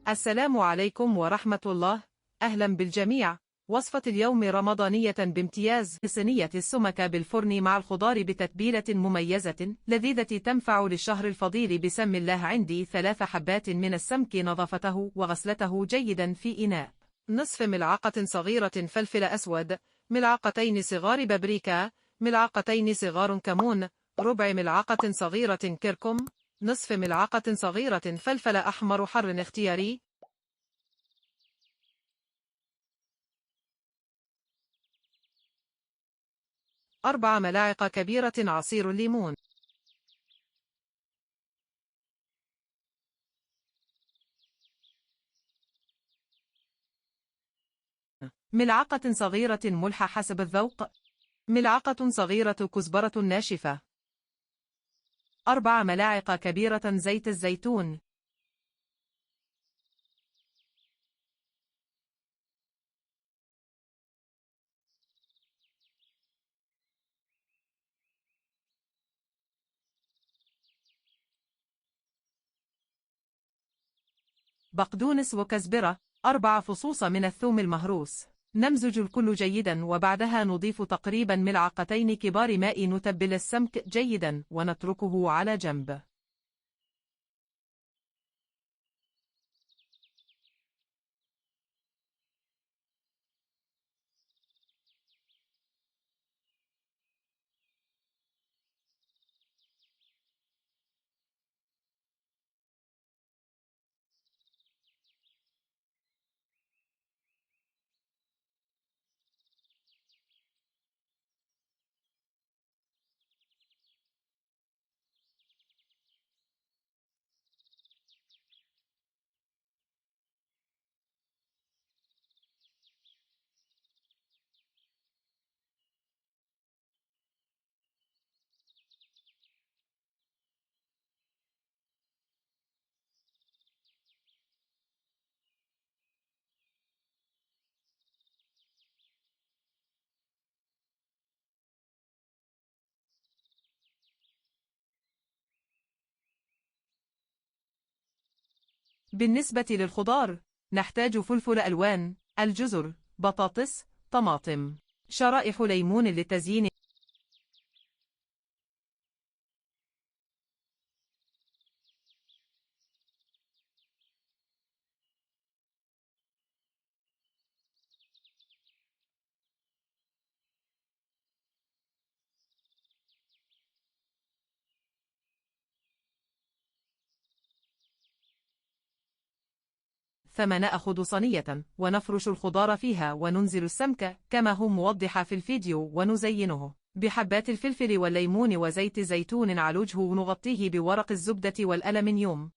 السلام عليكم ورحمة الله. أهلا بالجميع. وصفة اليوم رمضانية بامتياز، صينية السمك بالفرن مع الخضار بتتبيلة مميزة لذيذة تنفع للشهر الفضيل بسم الله. عندي 3 حبات من السمك، نظافته وغسلته جيدا في إناء، نصف ملعقة صغيرة فلفل أسود، ملعقتين صغار بابريكا، ملعقتين صغار كمون، ربع ملعقة صغيرة كركم، نصف ملعقة صغيرة فلفل أحمر حر اختياري، 4 ملاعق كبيرة عصير الليمون، ملعقة صغيرة ملح حسب الذوق، ملعقة صغيرة كزبرة ناشفة، 4 ملاعق كبيرة زيت الزيتون، بقدونس وكزبرة، 4 فصوص من الثوم المهروس. نمزج الكل جيدا وبعدها نضيف تقريبا ملعقتين كبار ماء، نتبل السمك جيدا ونتركه على جنب. بالنسبة للخضار، نحتاج فلفل ألوان، الجزر، بطاطس، طماطم، شرائح ليمون للتزيين، ثم نأخذ صينية ونفرش الخضار فيها وننزل السمك كما هو موضح في الفيديو، ونزينه بحبات الفلفل والليمون وزيت زيتون على الوجه، ونغطيه بورق الزبدة والألمنيوم.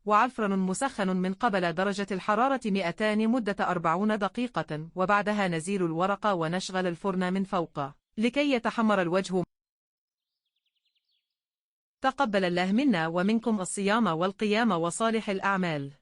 وعفرن مسخن من قبل درجة الحرارة 200 مدة 40 دقيقة، وبعدها نزيل الورق ونشغل الفرن من فوق لكي يتحمر الوجه. تقبل الله منا ومنكم الصيام والقيام وصالح الأعمال.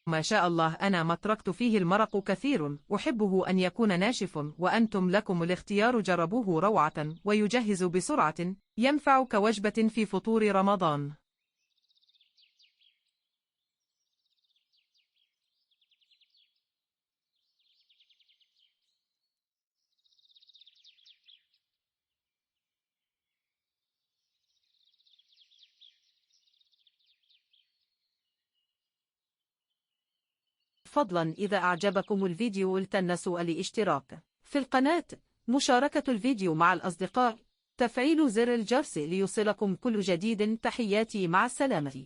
ما شاء الله، أنا ما تركت فيه المرق كثير، أحبه أن يكون ناشف، وأنتم لكم الاختيار. جربوه روعة ويجهز بسرعة، ينفع كوجبة في فطور رمضان. فضلا إذا أعجبكم الفيديو لا تنسوا الاشتراك في القناة، مشاركة الفيديو مع الأصدقاء، تفعيل زر الجرس ليوصلكم كل جديد. تحياتي، مع السلامة.